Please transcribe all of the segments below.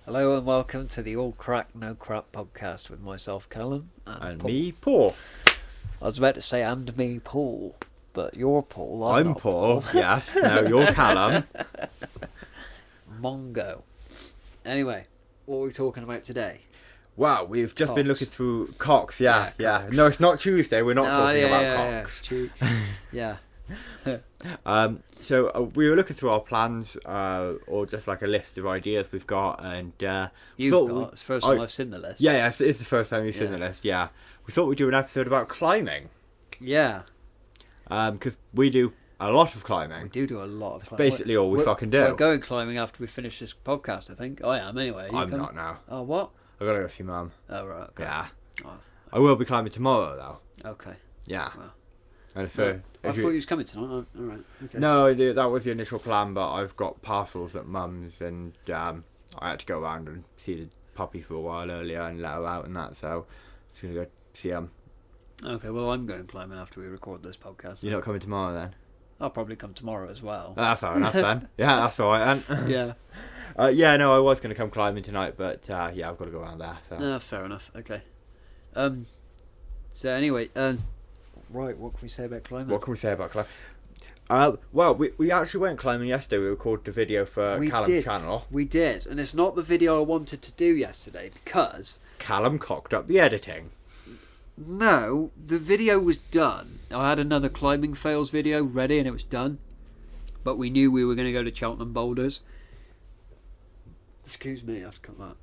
Hello and welcome to the All Crack No Crap podcast with myself, Callum, And Paul. me, Paul. I was about to say and me, Paul, but you're Paul. I'm not Paul. Yes. No, you're Callum. Mongo. Anyway, what are we talking about today? Wow, we've just been Cocks. looking through cocks. Yeah. Cocks. No, it's not Tuesday. We're not talking about cocks. Yeah. So we were looking through our plans, or just like a list of ideas we've got, and You've thought got. It's the first time I've seen the list. Yeah, it's the first time you've seen Yeah. the list. Yeah, we thought we'd do an episode about climbing, Yeah. because we do a lot of climbing. We do a lot of climbing. Basically, all we fucking do. We're going climbing after we finish this podcast, I think. I am, anyway. I'm not now. Oh, what? I gotta go see Mum. Oh, right. Okay. Yeah, Oh, I will be climbing tomorrow though. okay. Yeah. Well. And so, I thought you was coming tonight. Oh, all right. Okay. No, that was the initial plan, but I've got parcels at Mum's, and I had to go around and see the puppy for a while earlier and let her out and that, so I'm just going to go see him. Okay, well, I'm going climbing after we record this podcast. You're not coming tomorrow then? I'll probably come tomorrow as well. Fair enough then. Yeah, that's alright then. Yeah. No, I was going to come climbing tonight, but yeah, I've got to go around there. So. Fair enough. Okay. So anyway, right, what can we say about climbing? What can we say about climbing? Well, we actually went climbing yesterday. We recorded a video for We Callum's did. channel. We did, and it's not the video I wanted to do yesterday because Callum cocked up the editing. no, the video was done. I had another climbing fails video ready, and it was done. But we knew we were going to go to Cheltenham Boulders. Excuse me, I have to cut that.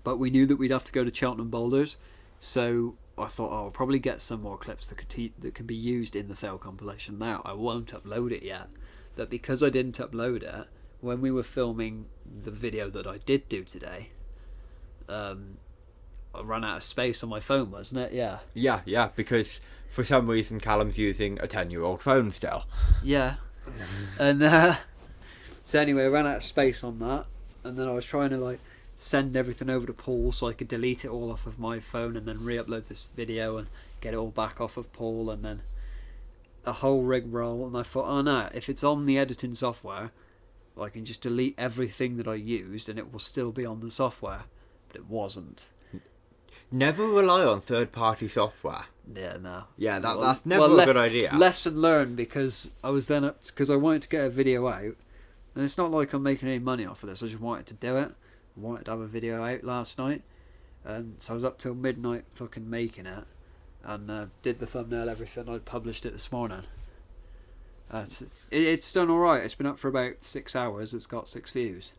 But we knew that we'd have to go to Cheltenham Boulders, so I thought I'll probably get some more clips that can be used in the fail compilation. Now I won't upload it yet, but because I didn't upload it when we were filming the video that I did do today, I ran out of space on my phone, wasn't it? Yeah. Yeah, because for some reason Callum's using a 10-year-old phone still. Yeah. And so anyway, I ran out of space on that, and then I was trying to send everything over to Paul so I could delete it all off of my phone and then re-upload this video and get it all back off of Paul, and then a whole rigmarole. And I thought, oh no, if it's on the editing software, I can just delete everything that I used and it will still be on the software. But it wasn't. Never rely on third-party software. Yeah, no. Yeah, that's never a good idea. Lesson learned, because I was then because I wanted to get a video out, and it's not like I'm making any money off of this. I just wanted to do it. I wanted to have a video out last night, and so I was up till midnight fucking making it, and did the thumbnail, everything. I published it this morning. It's done all right. It's been up for about 6 hours. It's got 6 views.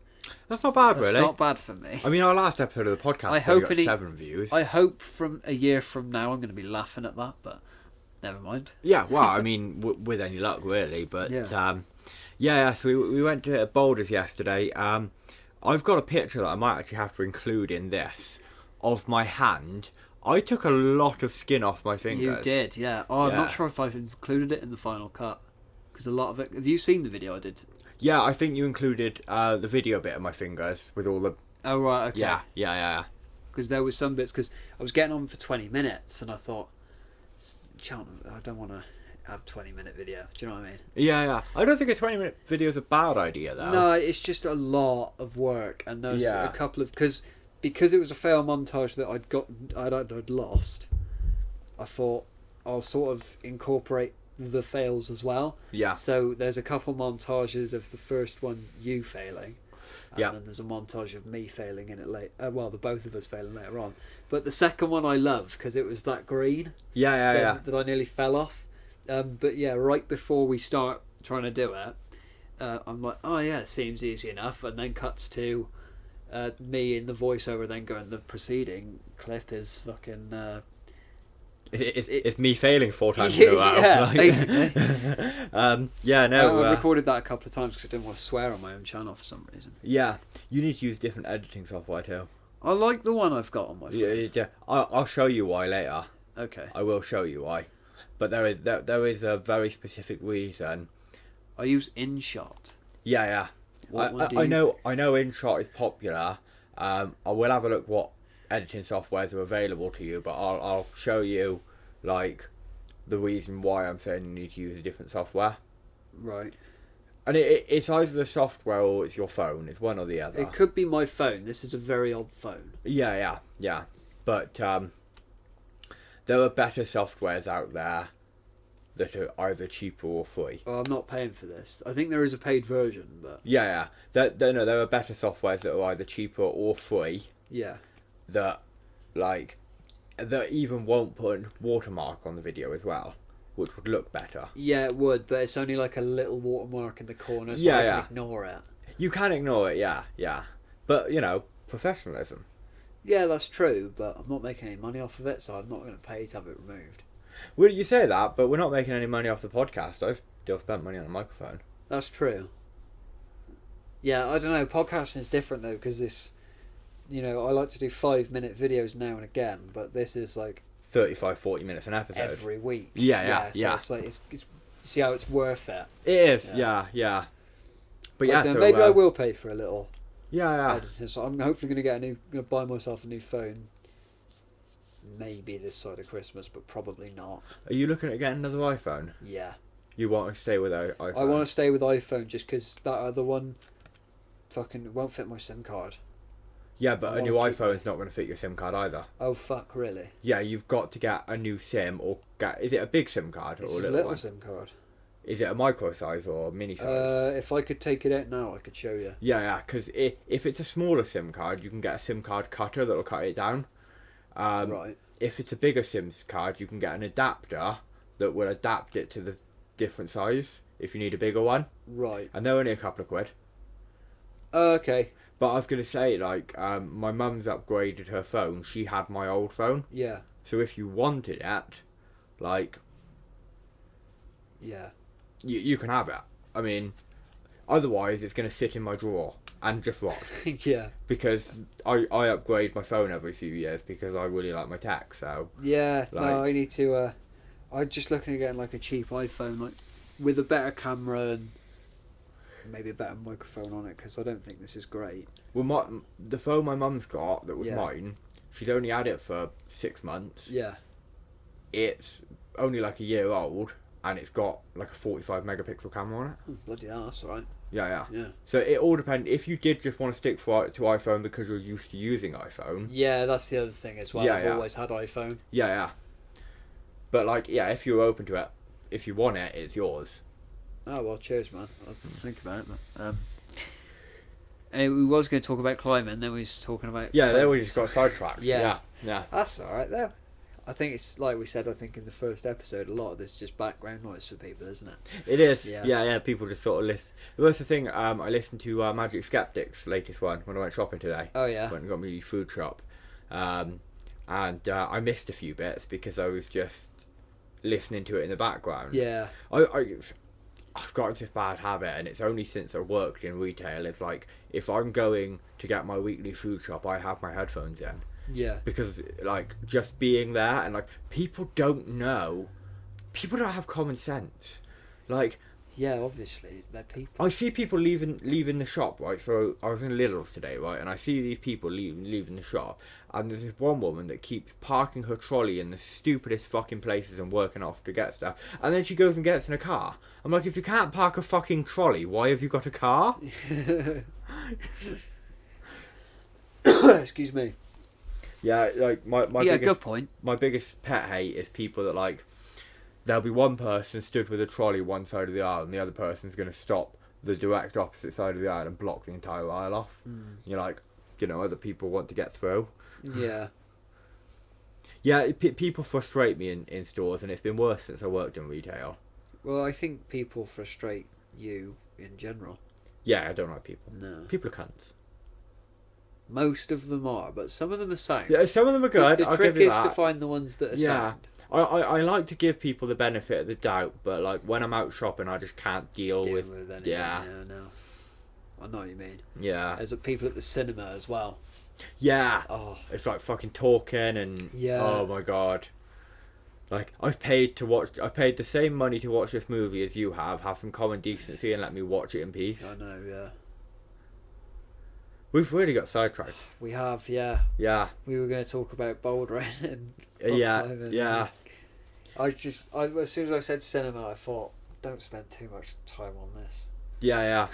That's not bad, really. It's not bad for me. I mean, our last episode of the podcast got 7 views. I hope from a year from now I'm going to be laughing at that, but never mind. Yeah, well, I mean, with any luck, really. But Yeah. So we went to Boulders yesterday. I've got a picture that I might actually have to include in this of my hand. I took a lot of skin off my fingers. You did, yeah. I'm not sure if I've included it in the final cut, because a lot of it. Have you seen the video I did? Yeah, I think you included the video bit of my fingers with all the... Oh, right, okay. Yeah. Because there was some bits, because I was getting on for 20 minutes, and I thought, I don't want to have 20-minute video. Do you know what I mean? Yeah. I don't think a 20-minute video is a bad idea, though. No, it's just a lot of work, and there's a couple of... Because it was a fail montage that I'd lost, I thought I'll sort of incorporate the fails as well. Yeah. So there's a couple montages of the first one you failing, and Yeah. then there's a montage of me failing in it late. Well, the both of us failing later on. But the second one I love because it was that green. Yeah. That I nearly fell off. But yeah, right before we start trying to do it, I'm like, oh yeah, it seems easy enough, and then cuts to me in the voiceover, then going, the preceding clip is fucking. It's me failing 4 times in a row. Yeah, basically. I recorded that a couple of times because I didn't want to swear on my own channel for some reason. Yeah, you need to use different editing software too. I like the one I've got on my phone. Yeah. I'll show you why later. Okay. I will show you why, but there is a very specific reason. I use InShot. Yeah. What one do I you know InShot is popular. I will have a look what editing softwares are available to you, but I'll show you the reason why I'm saying you need to use a different software. Right. And it's either the software or it's your phone. It's one or the other. It could be my phone. This is a very old phone. Yeah. But there are better softwares out there that are either cheaper or free. Well, I'm not paying for this. I think there is a paid version, but... Yeah. There are better softwares that are either cheaper or free. Yeah. That even won't put a watermark on the video as well, which would look better. Yeah, it would, but it's only like a little watermark in the corner, so I can ignore it. You can ignore it, yeah. But, professionalism. Yeah, that's true, but I'm not making any money off of it, so I'm not going to pay to have it removed. Well, you say that, but we're not making any money off the podcast. I've still spent money on a microphone. That's true. Yeah, I don't know. Podcasting is different, though, because this... I like to do 5-minute videos now and again, but this is like 35-40 minutes an episode every week. Yeah. So it's like it's see how it's worth it. It is, yeah. But yeah, so, maybe I will pay for a little. Yeah. Editing. So I'm hopefully going to buy myself a new phone. Maybe this side of Christmas, but probably not. Are you looking at getting another iPhone? Yeah. You want to stay with iPhone? I want to stay with iPhone just because that other one fucking won't fit my SIM card. Yeah, but a new iPhone's not going to fit your SIM card either. Oh, fuck, really? Yeah, you've got to get a new SIM or is it a big SIM card It's or a little SIM card. Is it a micro size or mini size? If I could take it out now, I could show you. Yeah, because if it's a smaller SIM card, you can get a SIM card cutter that'll cut it down. Right. If it's a bigger SIM card, you can get an adapter that will adapt it to the different size if you need a bigger one. Right. And they're only a couple of quid. Okay. But I was going to say, my mum's upgraded her phone. She had my old phone. Yeah. So if you wanted it, yeah, you can have it. I mean, otherwise it's going to sit in my drawer and just rot. Yeah. Because I upgrade my phone every few years because I really like my tech. So yeah, no, I need to. I'm just looking at getting a cheap iPhone, with a better camera and maybe a better microphone on it, because I don't think this is great. Well, the phone my mum's got that was Yeah. mine, she'd only had it for 6 months. Yeah. It's only a year old, and it's got a 45 megapixel camera on it. Oh, bloody hell, that's alright. Yeah. Yeah. So it all depends. If you did just want to stick to iPhone because you're used to using iPhone. Yeah, that's the other thing as well. Yeah, I've always had iPhone. Yeah. But if you're open to it, if you want it, it's yours. Oh, well, cheers, man. I'll have to think about it. But, and we was going to talk about climbing, then we was talking about... Yeah, then we just got sidetracked. Yeah. That's alright, though. I think it's, like we said, in the first episode, a lot of this is just background noise for people, isn't it? It is. Yeah. Yeah, people just sort of listen. That's the thing, I listened to Magic Skeptic's latest one when I went shopping today. Oh, yeah. Went and got me food shop. And I missed a few bits because I was just listening to it in the background. Yeah. I've got this bad habit, and it's only since I worked in retail. It's if I'm going to get my weekly food shop, I have my headphones in. Yeah. Because just being there, and people don't know, people don't have common sense. Yeah, obviously, they're people. I see people leaving the shop, right? So I was in Lidl's today, right, and I see these people leaving the shop, and there's this one woman that keeps parking her trolley in the stupidest fucking places and working off to get stuff, and then she goes and gets in a car. I'm like, if you can't park a fucking trolley, why have you got a car? Excuse me. Yeah, my yeah, biggest, good point. My biggest pet hate is people that there'll be one person stood with a trolley one side of the aisle, and the other person's going to stop the direct opposite side of the aisle and block the entire aisle off. You're other people want to get through. Yeah. Yeah, people frustrate me in stores, and it's been worse since I worked in retail. Well, I think people frustrate you in general. Yeah, I don't like people. No. People are cunts. Most of them are, but some of them are sound. Yeah, some of them are good. The I'll trick give you is that. to find the ones that are sound. I like to give people the benefit of the doubt, but when I'm out shopping, I just can't deal with anything. Yeah, no. I know what you mean. Yeah. There's people at the cinema as well. Yeah. Oh. It's fucking talking and yeah. Oh my god. I've paid the same money to watch this movie as you have some common decency and let me watch it in peace. I know, yeah. We've really got sidetracked. We have, yeah. Yeah. We were going to talk about bouldering and yeah. I as soon as I said cinema, I thought, don't spend too much time on this. Yeah.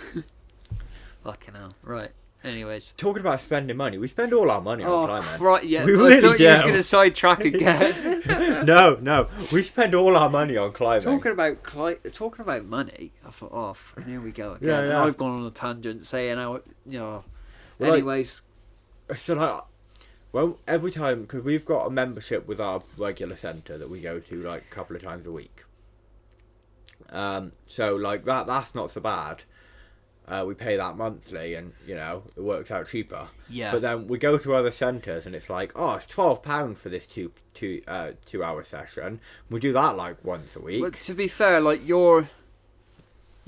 Fucking hell. Right. Anyways. Talking about spending money, we spend all our money on climbing. Right, yeah. We I really thought you was do. going to sidetrack again. No, we spend all our money on climbing. Talking about money, I thought, oh, fucking here we go again. Yeah. And I've gone on a tangent saying how, Well, anyways. So like, well, every time, because we've got a membership with our regular centre that we go to like a couple of times a week. So like that's not so bad. We pay that monthly, and it works out cheaper. Yeah. But then we go to other centres, and it's like, oh, it's £12 for this 2 hour session. We do that like once a week. But to be fair, like you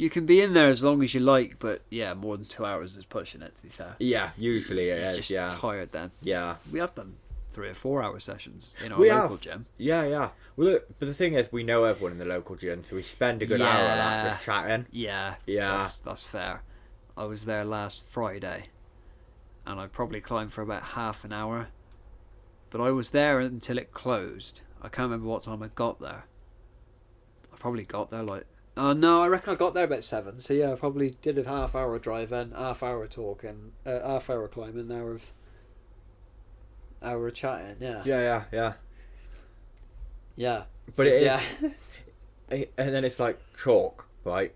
can be in there as long as you like, but yeah, more than 2 hours is pushing it. To be fair. Yeah, usually it You're is. just Yeah. tired then. Yeah. We have done 3 or 4 hour sessions in our We local have. gym. Yeah. Well, but the thing is, we know everyone in the local gym, so we spend a good hour of that just chatting. Yeah. Yeah. That's fair. I was there last Friday, and I probably climbed for about half an hour. But I was there until it closed. I can't remember what time I got there. I probably got there like... Oh no, I reckon I got there about 7. So yeah, I probably did a half hour drive in, half hour talking, half hour climbing, hour of chatting. Yeah. Yeah. But So, and then it's like chalk, right?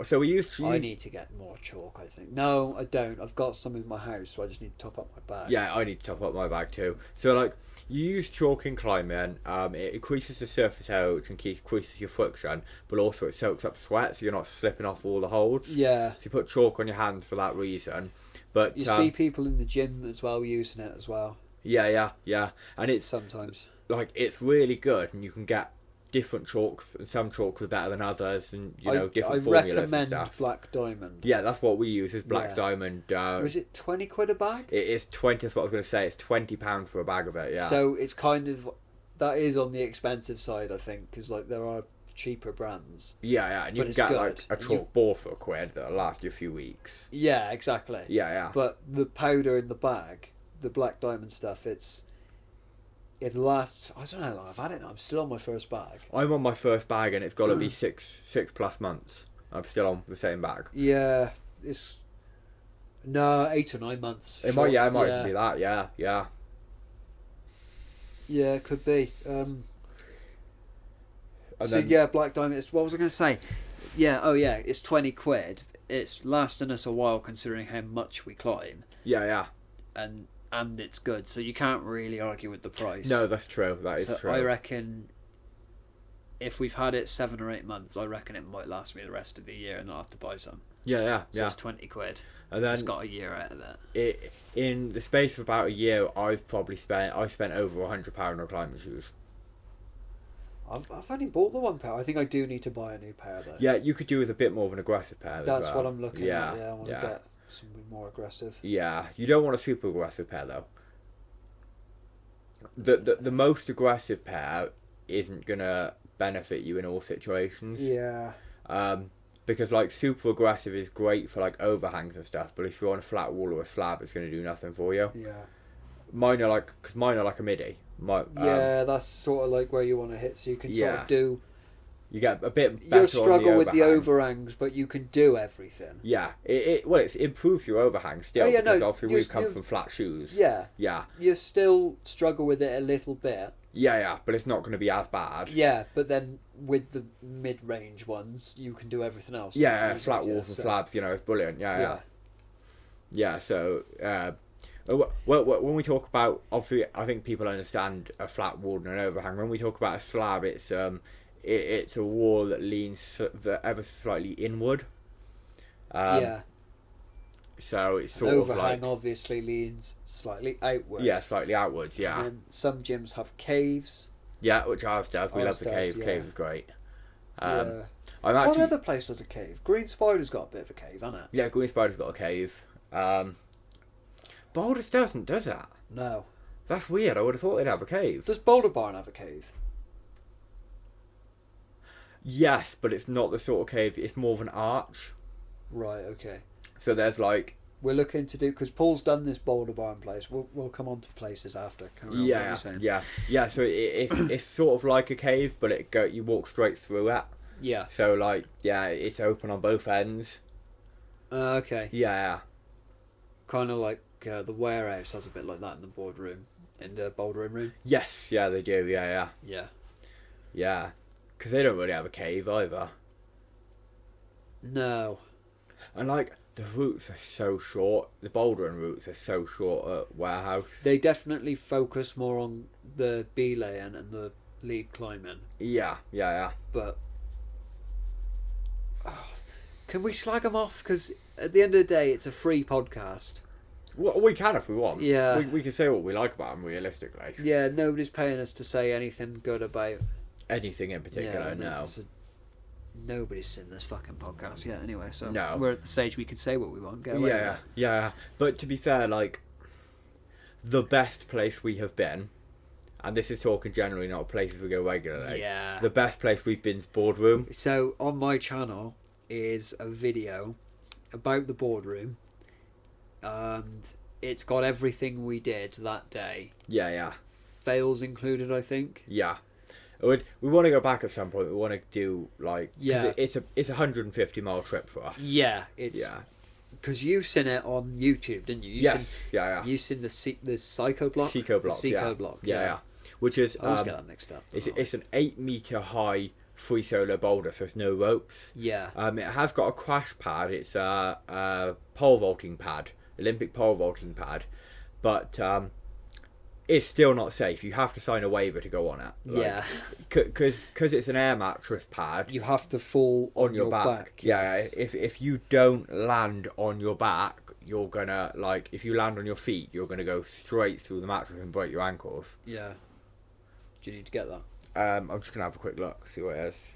So we used to. I need to get more chalk, I think. No, I don't. I've got some in my house, so I just need to top up my bag. Yeah, I need to top up my bag too. So like, you use chalk in climbing. It increases the surface area, which increases your friction, but also it soaks up sweat, so you're not slipping off all the holds. Yeah. So you put chalk on your hands for that reason. But You see people in the gym as well using it as well. Yeah. And it's Sometimes. like, it's really good, and you can get different chalks, and some chalks are better than others, and different formulas I and recommend stuff. Black Diamond. Yeah, that's what we use, is Black Yeah. Diamond. Was it 20 quid a bag? It is 20, that's what I was going to say, it's £20 for a bag of it, yeah. So it's kind of, that is on the expensive side, I think, because like there are cheaper brands. Yeah, and you But can it's get good. like a chalk ball for £1 that'll last you a few weeks. Yeah, exactly. Yeah. But the powder in the bag, the Black Diamond stuff, it lasts. I don't know how long I've had it now. I'm still on my first bag. I'm on my first bag, and it's got to be six plus months. I'm still on the same bag. Yeah, it's 8 or 9 months. It might even be that. Yeah. Yeah, it could be. And So then- yeah, Black Diamond. What was I going to say? Yeah. Oh yeah, it's 20 quid. It's lasting us a while considering how much we climb, Yeah. and it's good. So you can't really argue with the price. No, that's true. That is So true. I reckon if we've had it 7 or 8 months, I reckon it might last me the rest of the year and not have to buy some. Yeah. So it's 20 quid. And then It's got a year out of it. in the space of about a year, I spent over £100 on climbing shoes. I've only bought the one pair. I think I do need to buy a new pair though. Yeah, you could do with a bit more of an aggressive pair. That's as well. what I'm looking at. Yeah, I want to get something more aggressive. Yeah, you don't want a super aggressive pair though. The most aggressive pair isn't gonna benefit you in all situations. Yeah. Because like super aggressive is great for like overhangs and stuff, but if you're on a flat wall or a slab, it's gonna do nothing for you. Yeah. Mine are like a midi. Yeah, that's sort of like where you want to hit, so you can sort of do. You get a bit better. You'll struggle on with the overhang. overhangs, but you can do everything. Yeah, it improves your overhang still. Oh, yeah, no, because obviously we've come you- from flat shoes. Yeah. Yeah. You still struggle with it a little bit. Yeah, but it's not going to be as bad. Yeah, but then with the mid-range ones, you can do everything else. Yeah, flat walls and slabs, it's brilliant. Yeah. So, well, when we talk about, obviously, I think people understand a flat wall and an overhang. When we talk about a slab, it's a wall that leans ever slightly inward. Yeah. So it's An sort of overhang like, obviously leans slightly outward. yeah, slightly outwards. Yeah. And then some gyms have caves. Yeah, which ours does. We Ours love the does, cave. yeah. Cave is great. Yeah. I'm What actually other place has a cave? Green Spider's got a bit of a cave, hasn't it? yeah. Green Spider's got a cave. Boulders doesn't, does that? No. That's weird. I would have thought they'd have a cave. Does Boulder Barn have a cave? Yes, but it's not the sort of cave. It's more of an arch. Right, okay. So there's like We're looking to do, because Paul's done this Boulder Barn place. We'll come on to places after. Carry on, what were you saying? yeah. So it's sort of like a cave, but you walk straight through it. Yeah. So like it's open on both ends. Okay. Yeah. Kind of like the warehouse has a bit like that in the boardroom, in the bouldering room. Yes, yeah, they do. Yeah. Yeah. Because they don't really have a cave either. No. And like the routes are so short. The bouldering routes are so short at warehouse. They definitely focus more on the belaying and the lead climbing. Yeah. But can we slag them off? Because at the end of the day, it's a free podcast. Well, we can if we want. Yeah. We can say what we like about them realistically. Yeah, nobody's paying us to say anything good about Anything in particular, no. Nobody's seen this fucking podcast yet anyway, so No. we're at the stage we can say what we want. Get away with it. Yeah. But to be fair, like, the best place we have been, and this is talking generally, not places we go regularly. Yeah. The best place we've been is boardroom. So on my channel is a video about the boardroom, and it's got everything we did that day. Yeah. Fails included, I think. Yeah. We want to go back at some point. We want to do like 'cause it's a 150-mile trip for us. Yeah, it's because you seen it on YouTube, didn't you? Yeah. You seen the Psycho Block? Psycho Block. Yeah. Which is I always get that mixed up. It's an 8-meter high free solo boulder, so there's no ropes. Yeah. It has got a crash pad. It's a pole vaulting pad, Olympic pole vaulting pad, but it's still not safe. You have to sign a waiver to go on it. Yeah. Because it's an air mattress pad. You have to fall on your back. Yeah. Yes. If you don't land on your back, you're gonna if you land on your feet, you're gonna go straight through the mattress and break your ankles. Yeah. Do you need to get that? I'm just gonna have a quick look, see what it is.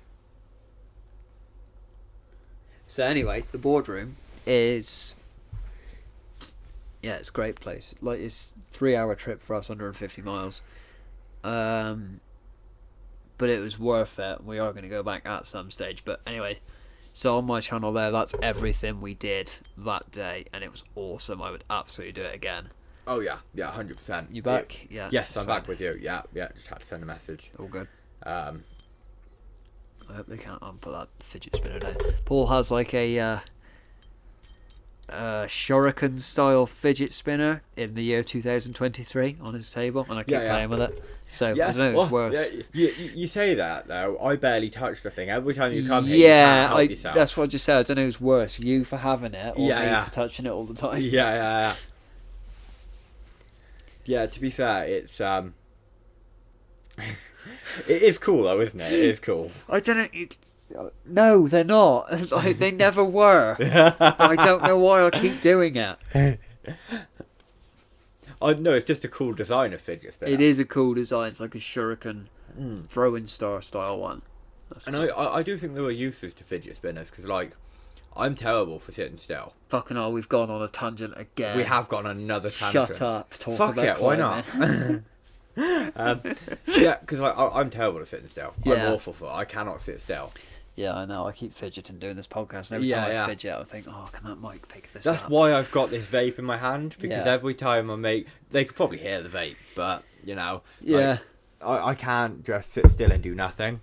So anyway, the boardroom is... Yeah, it's a great place. Like, it's a 3-hour trip for us, 150 miles. But it was worth it. We are going to go back at some stage. But anyway, so on my channel there, that's everything we did that day. And it was awesome. I would absolutely do it again. Oh, yeah, 100%. You back? Yeah. Yes, I'm back with you. Yeah, just had to send a message. All good. I hope they can't unput that fidget spinner down. Paul has like a shuriken style fidget spinner in the year 2023 on his table, and I keep playing with it. So I don't know if it's worse. Yeah, you say that though. I barely touch the thing. Every time you come here, you can't help yourself. That's what I just said. I don't know who's worse, you for having it or me for touching it all the time. Yeah. Yeah, to be fair, it's it is cool though, isn't it? It is cool. I don't know. No, they're not. Like, they never were. I don't know why I keep doing it. No, it's just a cool design of fidget spinner. It is a cool design. It's like a shuriken throwing star style one. That's and cool. I do think there are uses to fidget spinners because, like, I'm terrible for sitting still. Fucking hell, we've gone on a tangent again. We have gone on another tangent. Shut up. Talk Fuck about it, why not? Yeah, because I'm terrible at sitting still. I'm awful for it. I cannot sit still. Yeah, I know. I keep fidgeting doing this podcast, and every time I fidget, I think, oh, can that mic pick this up? That's why I've got this vape in my hand, because every time they could probably hear the vape, but, you know, I can't just sit still and do nothing.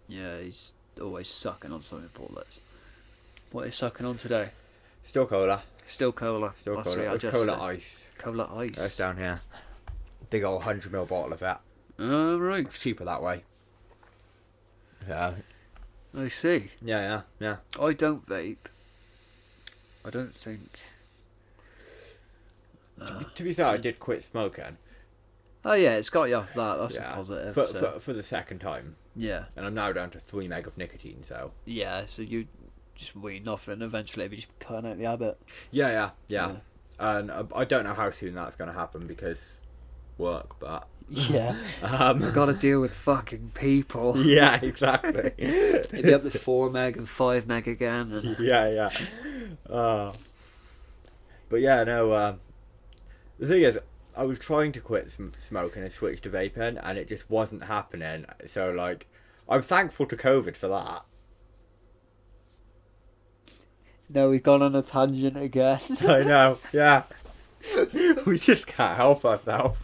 Yeah, he's always sucking on something, Paul is. What are you sucking on today? Still cola. Still cola. Still cola. It's cola ice. Cola ice. That's down here. Big old 100ml bottle of that. Oh, right. It's cheaper that way. Yeah. I see. Yeah. I don't vape. I don't think. To be fair, I did quit smoking. Oh yeah, it's got you off that. That's a positive. For the second time. Yeah. And I'm now down to 3 meg of nicotine, so. Yeah, so you just wean off it and eventually be just cutting out the habit. Yeah. And I don't know how soon that's going to happen because work, but. Yeah. I've got to deal with fucking people. Yeah, exactly. Maybe up to 4 meg and 5 meg again. And... Yeah. But yeah, no. The thing is, I was trying to quit smoking and switch to vaping, and it just wasn't happening. So, like, I'm thankful to COVID for that. No, we've gone on a tangent again. I know, yeah. We just can't help ourselves.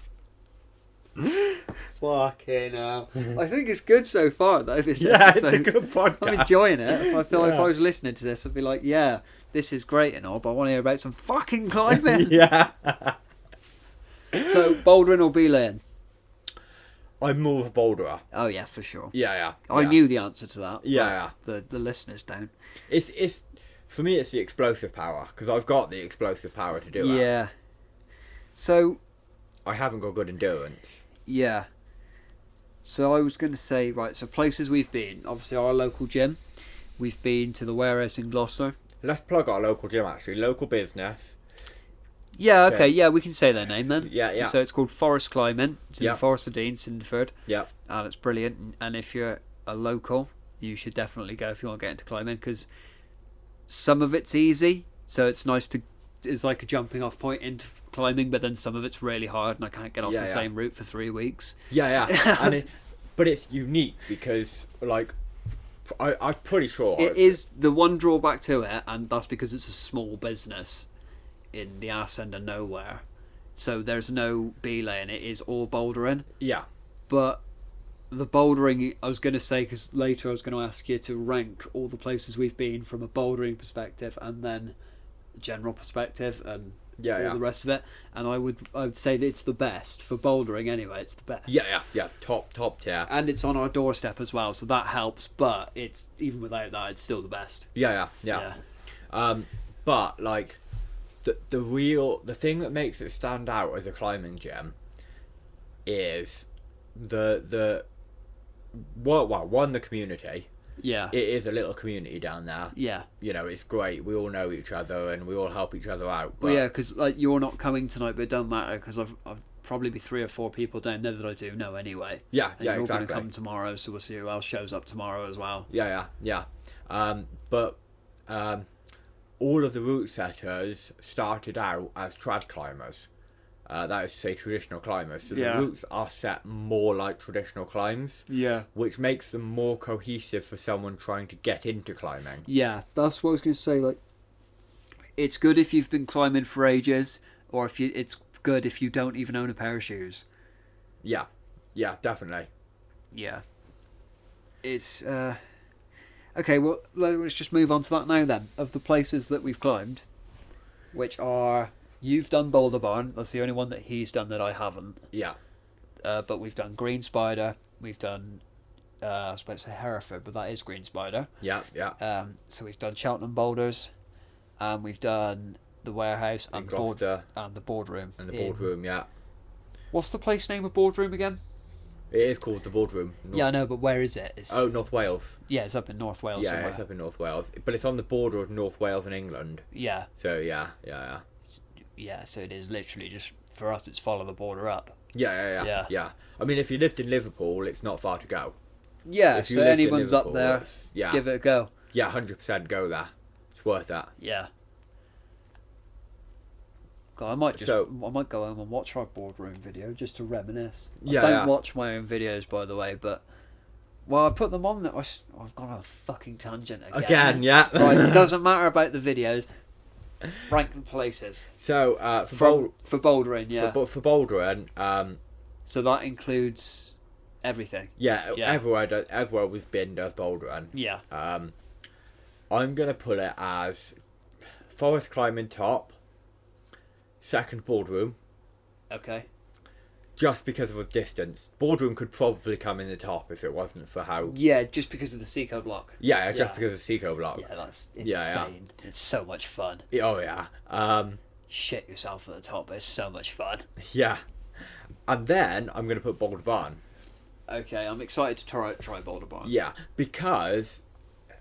Fucking hell. I think it's good so far, though. This episode. It's a good podcast. I'm enjoying it. If I was listening to this, I'd be like, yeah, this is great and all, but I want to hear about some fucking climbing. Yeah. So, bouldering or belaying? I'm more of a boulderer. Oh yeah, for sure. Yeah. I knew the answer to that. Yeah. The listeners don't. It's for me. It's the explosive power because I've got the explosive power to do it. Yeah. So. I haven't got good endurance. Yeah. So I was going to say, right, so places we've been, obviously our local gym. We've been to the Warehouse in Gloucester. Let's plug our local gym, actually. Local business. Yeah, okay, yeah, we can say their name then. Yeah. So it's called Forest Climbing. It's in Yeah. Forest of Dean, Cinderford. Yeah. And it's brilliant. And if you're a local, you should definitely go if you want to get into climbing, because some of it's easy, so it's nice to... It's like a jumping off point into climbing, but then some of it's really hard and I can't get off the same route for 3 weeks. Yeah. But it's unique because, like, I'm pretty sure... It is the one drawback to it, and that's because it's a small business in the arse end of nowhere. So there's no belaying, it is all bouldering. Yeah. But the bouldering, I was going to say, because later I was going to ask you to rank all the places we've been from a bouldering perspective and then general perspective and all the rest of it, and I would say that it's the best for bouldering anyway. It's the best. Yeah. Top tier. And it's on our doorstep as well, so that helps. But it's even without that, it's still the best. Yeah. But like the thing that makes it stand out as a climbing gym is the community. Yeah. It is a little community down there. Yeah. You know, it's great. We all know each other and we all help each other out. But Well, yeah, because like you're not coming tonight, but it don't matter because I've probably be 3 or 4 people down there that I do know anyway. Yeah, and you're all exactly. going to come tomorrow, so we'll see who else shows up tomorrow as well. Yeah. But all of the route setters started out as trad climbers. That is to say, traditional climbers. So the routes are set more like traditional climbs. Yeah. Which makes them more cohesive for someone trying to get into climbing. Yeah, that's what I was going to say. Like, it's good if you've been climbing for ages, or it's good if you don't even own a pair of shoes. Yeah, definitely. Yeah. It's okay. Well, let's just move on to that now then. Of the places that we've climbed, which are. You've done Boulder Barn. That's the only one that he's done that I haven't. Yeah. But we've done Green Spider. We've done, I was about to say Hereford, but that is Green Spider. Yeah. So we've done Cheltenham Boulders, and we've done the Warehouse and the Boardroom. And the Boardroom, yeah. What's the place name of Boardroom again? It is called the Boardroom. Yeah, I know, but where is it? North Wales. Yeah, it's up in North Wales. Yeah, somewhere. it's up in North Wales, but it's on the border of North Wales and England. Yeah. So yeah. Yeah, so it is literally just, for us, it's follow the border up. Yeah. I mean, if you lived in Liverpool, it's not far to go. Yeah, if you so lived in anyone's up Liverpool, there, give it a go. Yeah, 100% go there. It's worth that. Yeah. God, I might go home and watch our Boardroom video just to reminisce. I don't watch my own videos, by the way, but... Well, I put them on that. I've gone on a fucking tangent again. Yeah. Right, it doesn't matter about the videos. Rank the places. So for bouldering, yeah. For bouldering, so that includes everything. Yeah. Everywhere we've been does bouldering. Yeah. I'm gonna put it as forest climbing top, second Boardroom. Okay. Just because of the distance, Boardroom could probably come in the top if it wasn't for how. Yeah, just because of the Seco block. Yeah, just because of the Seco block. Yeah, that's insane. Yeah. It's so much fun. Oh yeah. Shit yourself at the top, but it's so much fun. Yeah, and then I'm gonna put Boulder Barn. Okay, I'm excited to try Boulder Barn. Yeah, because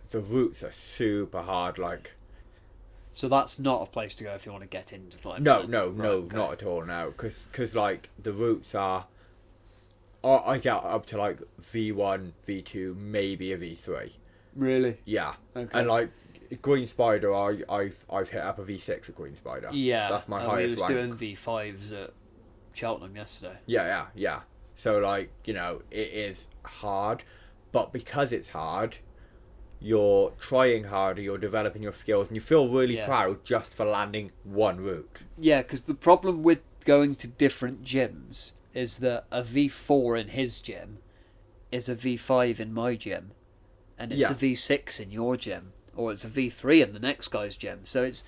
the routes are super hard. Like. So that's not a place to go if you want to get into climbing. No, okay. Not at all. No, because like the routes are, I get up to like V1, V2, maybe a V3. Really? Yeah. Okay. And like Green Spider, I've hit up a V6 at Green Spider. Yeah. That's my highest rank. We was doing V5s at Cheltenham yesterday. Yeah. So like it is hard, but because it's hard. You're trying harder, you're developing your skills, and you feel really proud just for landing one route. Yeah, because the problem with going to different gyms is that a V4 in his gym is a V5 in my gym, and it's a V6 in your gym. or it's a V3 in the next guy's gym. So it's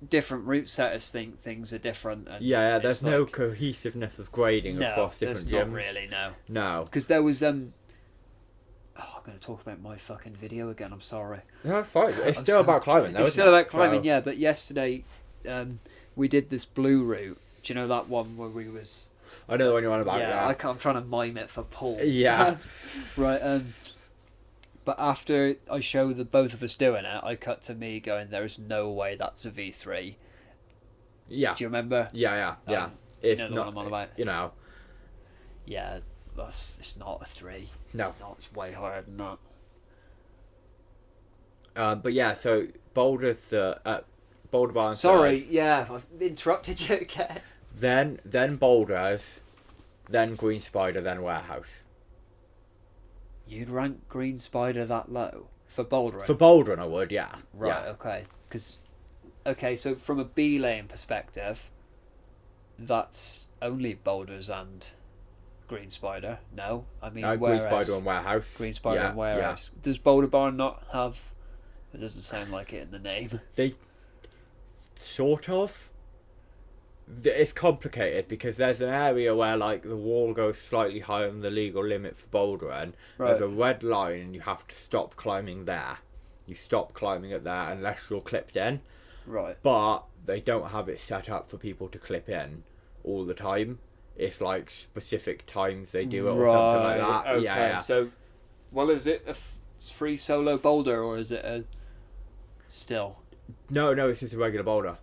different route setters think things are different. And Yeah, it's there's like, no cohesiveness of grading across different gyms. No, not really, no. No. Because there was I'm going to talk about my fucking video again. I'm sorry. No, it's fine. It's still about climbing, though. It's isn't still it? about climbing, So- yeah. But yesterday, we did this blue route. Do you know that one where we was? I know the one you're on about. Yeah, Yeah. I'm trying to mime it for Paul. Yeah. Right. But after I show the both of us doing it, I cut to me going, "There's no way that's a V3." Yeah. Do you remember? Yeah. you It's know the not. one I'm on about. You know. Yeah, it's not a 3. No. It's not. It's way higher than that. But yeah, so Boulder's Boulder Barn. Sorry, yeah, I've interrupted you again. Then Boulders, then Green Spider, then Warehouse. You'd rank Green Spider that low for bouldering? For bouldering, I would, yeah. Right, Yeah. okay. So from a B lane perspective, that's only boulders and Green Spider. No, I mean Green Warehouse. Spider and Warehouse. Green Spider Yeah, and Warehouse. Does Boulder Barn not have? It doesn't sound like it in the name. They sort of. It's complicated because there's an area where like the wall goes slightly higher than the legal limit for bouldering. Right. There's a red line and you have to stop climbing there. You stop climbing at there unless you're clipped in. Right. But they don't have it set up for people to clip in all the time. It's like specific times they do it or something like that. Okay. Yeah. So, well, is it a free solo boulder or is it a still? No, it's just a regular boulder.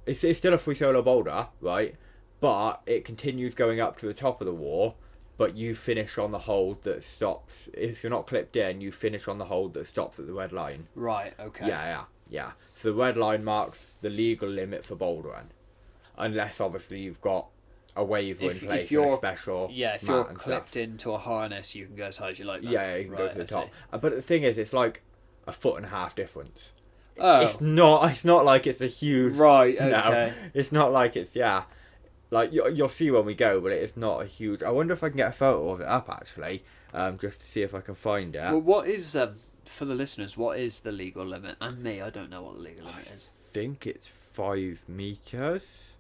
It's still a free solo boulder, right? But it continues going up to the top of the wall, but you finish on the hold that stops. If you're not clipped in, you finish on the hold that stops at the red line. Right, okay. Yeah. So the red line marks the legal limit for bouldering. Unless, obviously, you've got a waiver in place if you're, and a special yeah, if mat you're and clipped stuff. into a harness, you can go as high as you like. That. Yeah, you can go Right, to the I top. see. But the thing is, it's like a 1.5 foot difference. Oh, It's not like it's a huge. right. No, Okay. it's not like it's like you'll see when we go, but it's not a huge. I wonder if I can get a photo of it up actually, just to see if I can find it. Well, what is for the listeners? What is the legal limit? And me, I don't know what the legal limit is. I think it's 5 meters.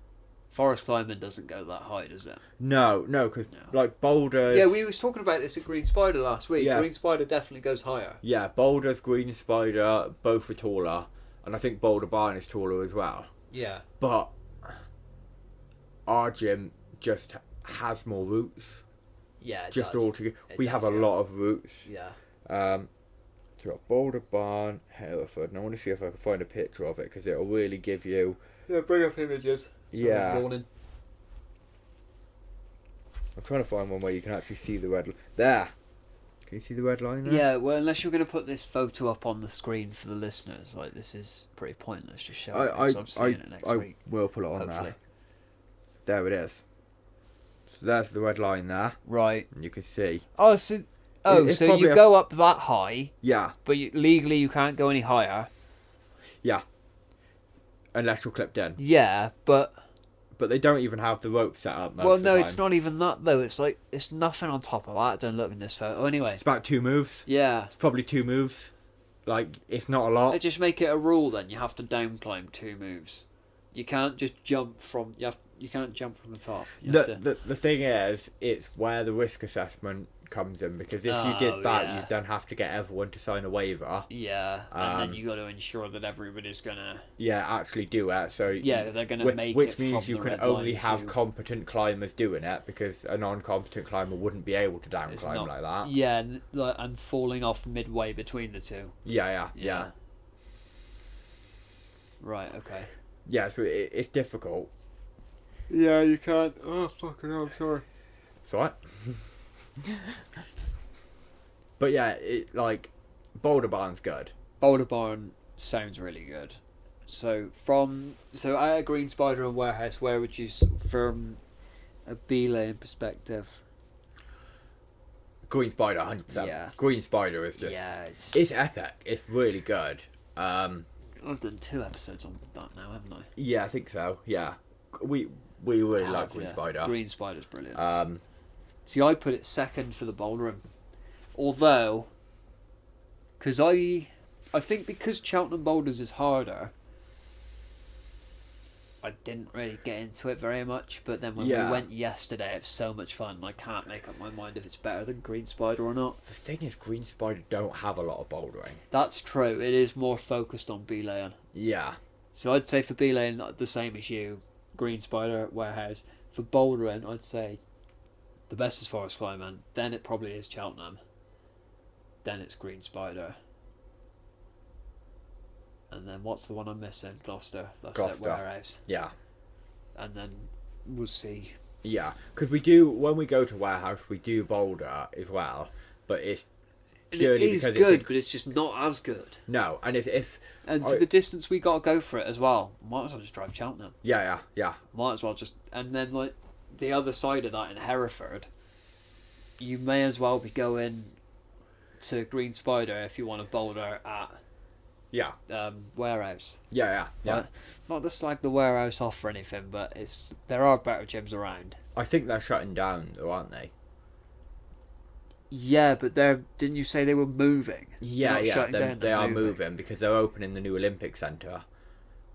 Forest climbing doesn't go that high, does it? No, because No. like boulders. Yeah, we was talking about this at Green Spider last week. Yeah. Green Spider definitely goes higher. Yeah, boulders, Green Spider, both are taller, and I think Boulder Barn is taller as well. Yeah. But our gym just has more routes. Yeah. It Just does. all together, It we does, have a yeah. lot of routes. Yeah. So we've got Boulder Barn, Hereford, and I want to see if I can find a picture of it because it'll really give you. Yeah. Bring up images. Yeah. Morning. I'm trying to find one where you can actually see the red. There. Can you see the red line there? Yeah, well, unless you're going to put this photo up on the screen for the listeners, like this is pretty pointless. Just showing it, 'cause I'm seeing it next week. will put it on Hopefully. there. There it is. So there's the red line there. Right. And you can see. Oh, so It's so probably you go up that high, Yeah, but legally you can't go any higher. unless you're clipped in. Yeah, but But they don't even have the rope set up. Most well, of the no, time. it's not even that though. It's like it's nothing on top of that. Don't look in this photo. Anyway, It's about 2 moves. yeah. It's probably 2 moves. Like it's not a lot. They just make it a rule then. You have to down climb 2 moves. You can't just jump from. You can't jump from the top. You have to- The thing is, it's where the risk assessment comes in because if you Oh, did that, yeah. you then have to get everyone to sign a waiver. yeah, and then Um, you got to ensure that everybody's gonna. Yeah, actually do it. So Yeah, they're gonna make which it means from you the can red only line have to- competent climbers doing it because a non-competent climber wouldn't be able to down It's climb not- like that. Yeah, and falling off midway between the two. Yeah. Right. Okay. Yeah, so it's difficult. Yeah, you can't. Oh fucking hell! I'm sorry. It's alright. But yeah, like Boulder Barn's good. Boulder Barn sounds really good. So at Green Spider and Warehouse, where would you, from a B lane perspective? Green Spider, 100%. Yeah. Green Spider is just Yeah, it's epic. It's really good. I've done 2 episodes on that now, haven't I? Yeah, I think so. Yeah, we really Have, like Green yeah. Spider. Green Spider's brilliant. See, I put it second for the bouldering, although, because I I think because Cheltenham Boulders is harder, I didn't really get into it very much. But then when we went yesterday, it was so much fun. And I can't make up my mind if it's better than Green Spider or not. The thing is, Green Spider don't have a lot of bouldering. That's true. It is more focused on belaying. Yeah. So I'd say for belaying, the same as you, Green Spider, Warehouse. For bouldering, I'd say the best is Forest Climbing. Then it probably is Cheltenham. Then it's Green Spider. And then what's the one I'm missing? Gloucester. That's it, Warehouse. Yeah. And then we'll see. Yeah, because we do, when we go to Warehouse, we do boulder as well, but it's purely it is because good, but it's just not as good. No, and it's and for the distance we got to go for it as well, might as well just drive Cheltenham. Yeah. Might as well just, and then like the other side of that in Hereford, you may as well be going to Green Spider if you want to boulder at Warehouse. Yeah. Not to slag the Warehouse off or anything, but there are better gyms around. I think they're shutting down though, aren't they? Yeah, but didn't you say they were moving? Yeah, they are moving because they're opening the new Olympic Centre,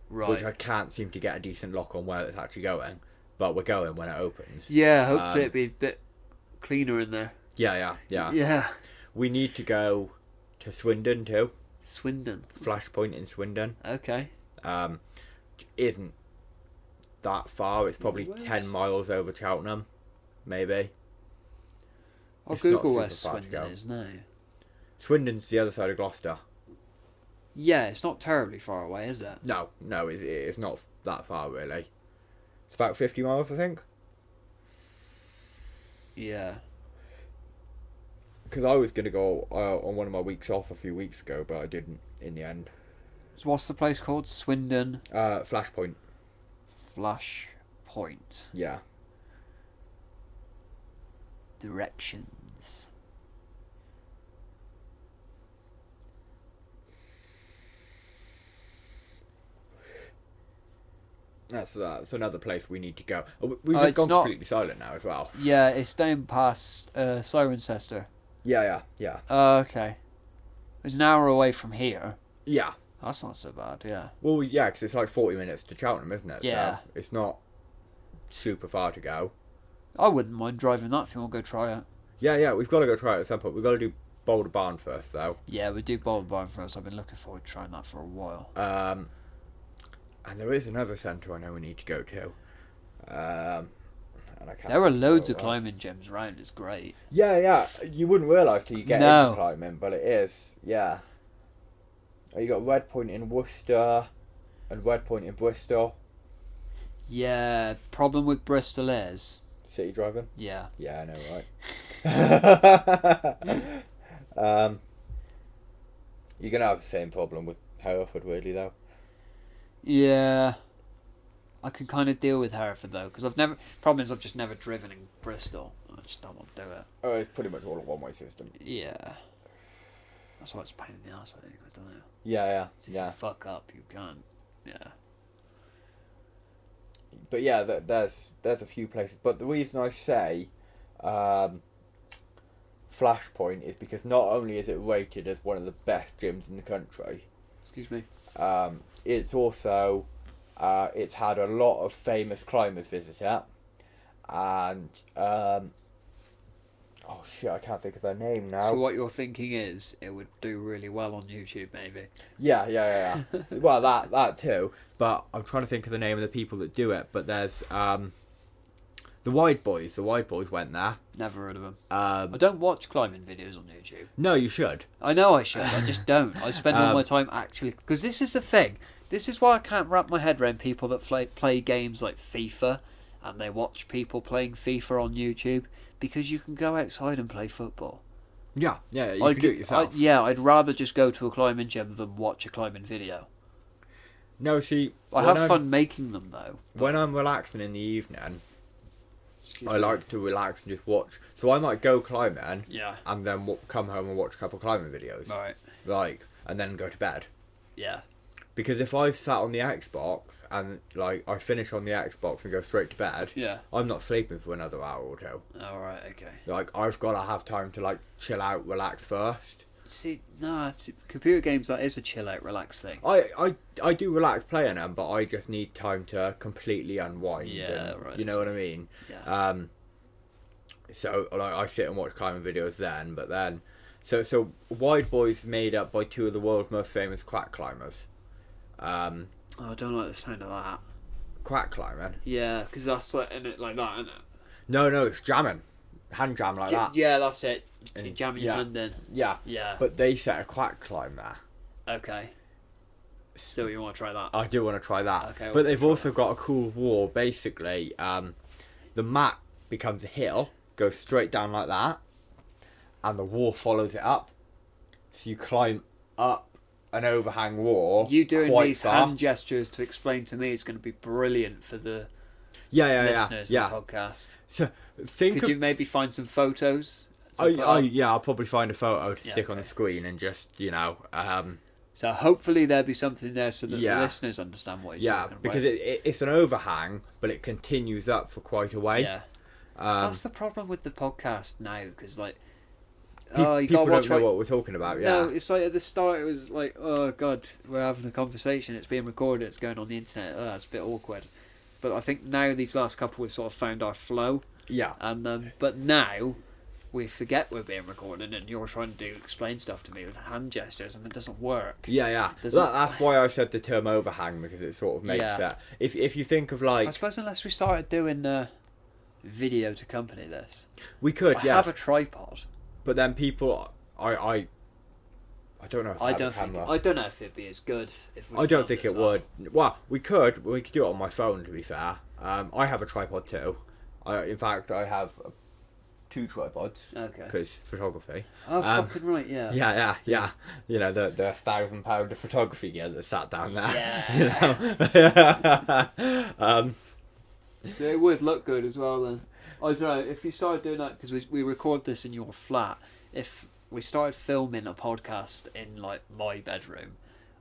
right? Which I can't seem to get a decent lock on where it's actually going, but we're going when it opens. Yeah, hopefully it'll be a bit cleaner in there. Yeah. We need to go to Swindon too. Swindon. Flashpoint in Swindon. Okay. Isn't that far. It's probably 10 miles over Cheltenham, maybe. I'll Google where Swindon is now. Swindon's the other side of Gloucester. Yeah, it's not terribly far away, is it? No, it's not that far really. It's about 50 miles, I think. Yeah. Because I was going to go on one of my weeks off a few weeks ago, but I didn't in the end. So what's the place called? Swindon? Flashpoint. Flashpoint. Yeah. Directions. That's another place we need to go. We've just gone completely silent now as well. Yeah, it's down past Cirencester. Yeah. Okay. It's an hour away from here. Yeah. That's not so bad, yeah. Well, yeah, because it's like 40 minutes to Cheltenham, isn't it? Yeah. So it's not super far to go. I wouldn't mind driving that if you want to go try it. Yeah, we've got to go try it at some point. We've got to do Boulder Barn first, though. Yeah, we do Boulder Barn first. I've been looking forward to trying that for a while. And there is another centre I know we need to go to. And I can't there are loads of climbing gyms around. It's great. Yeah. You wouldn't realise till you get into climbing, but it is. Yeah. You got Red Point in Worcester and Red Point in Bristol. Yeah. Problem with Bristol is city driving. Yeah. Yeah, I know, right? You're gonna have the same problem with Hereford, weirdly, though. Yeah. I can kind of deal with Hereford though, because Problem is I've just never driven in Bristol. I just don't want to do it. Oh, it's pretty much all a one-way system. Yeah. That's why it's a pain in the ass, I think. I don't know. Yeah. So if you fuck up, you can't. Yeah. But yeah, there's a few places. But the reason I say Flashpoint is because not only is it rated as one of the best gyms in the country. Excuse me. It's also it's had a lot of famous climbers visit it, and oh shit, I can't think of their name now. So what you're thinking is it would do really well on YouTube, maybe. Yeah. Well, that too. But I'm trying to think of the name of the people that do it. But there's the Wide Boys. The Wide Boys went there. Never heard of them. I don't watch climbing videos on YouTube. No, you should. I know I should. I just don't. I spend all my time actually... Because this is the thing. This is why I can't wrap my head around people that play games like FIFA and they watch people playing FIFA on YouTube, because you can go outside and play football. Yeah, you can do it yourself. I'd rather just go to a climbing gym than watch a climbing video. No, see... I have fun making them, though. When I'm relaxing in the evening... I like to relax and just watch. So I might go climbing, and then come home and watch a couple of climbing videos. Right. And then go to bed. Yeah. Because if I sat on the Xbox and I finish on the Xbox and go straight to bed, I'm not sleeping for another hour or two. All right. Okay. I've got to have time to chill out, relax first. See, computer games, that is a chill out, relax thing. I do relax playing them, but I just need time to completely unwind. Yeah, and, right. You know what I mean? Yeah. So like I sit and watch climbing videos then, but then so Wide Boy's made up by two of the world's most famous crack climbers. I don't like the sound of that. Crack climbing? Yeah, because that's like, in it like that, isn't it? No, it's jamming. Hand jam like that. Yeah, that's it. You And- jam your hand in. Yeah. Yeah. But they set a crack climb there. Okay. So you want to try that? I do want to try that. Okay, but they've also got a cool wall. Basically, the mat becomes a hill, goes straight down like that, and the wall follows it up. So you climb up an overhang wall. You doing quite these far. hand gestures to explain to me is going to be brilliant for the yeah. listeners of the podcast. So think Could of you maybe find some photos? I'll probably find a photo to Yeah, stick on okay. the screen and just So hopefully there'll be something there so that Yeah. the listeners understand what he's yeah, talking about. because it's an overhang, but it continues up for quite a way. Yeah. That's the problem with the podcast now, because like, People you gotta watch don't know what we're talking about. Yeah, No, it's like at the start it was like, oh god, we're having a conversation, it's being recorded, it's going on the internet. Oh, that's a bit awkward. But I think now these last couple we've sort of found our flow, yeah. and but now we forget we're being recorded, and you're trying to explain stuff to me with hand gestures, and it doesn't work. Yeah. Doesn't- That's why I said the term overhang, because it sort of makes Yeah. that. If you think of I like, suppose unless we started doing the video to accompany this, we could, I yeah. have a tripod. But then people, I don't know. If I have a don't think. camera. I don't know if it'd be as good if we. I don't filmed think as it well. would. Well, we could do it on my phone. To be fair, I have a tripod too. In fact, I have 2 tripods Okay. because photography. Oh, fucking right, yeah. Yeah. You know the £1,000 of photography gear that sat down there. Yeah. You know. It would look good as well then. I don't know, if you started doing that, because we record this in your flat, if we started filming a podcast in like my bedroom,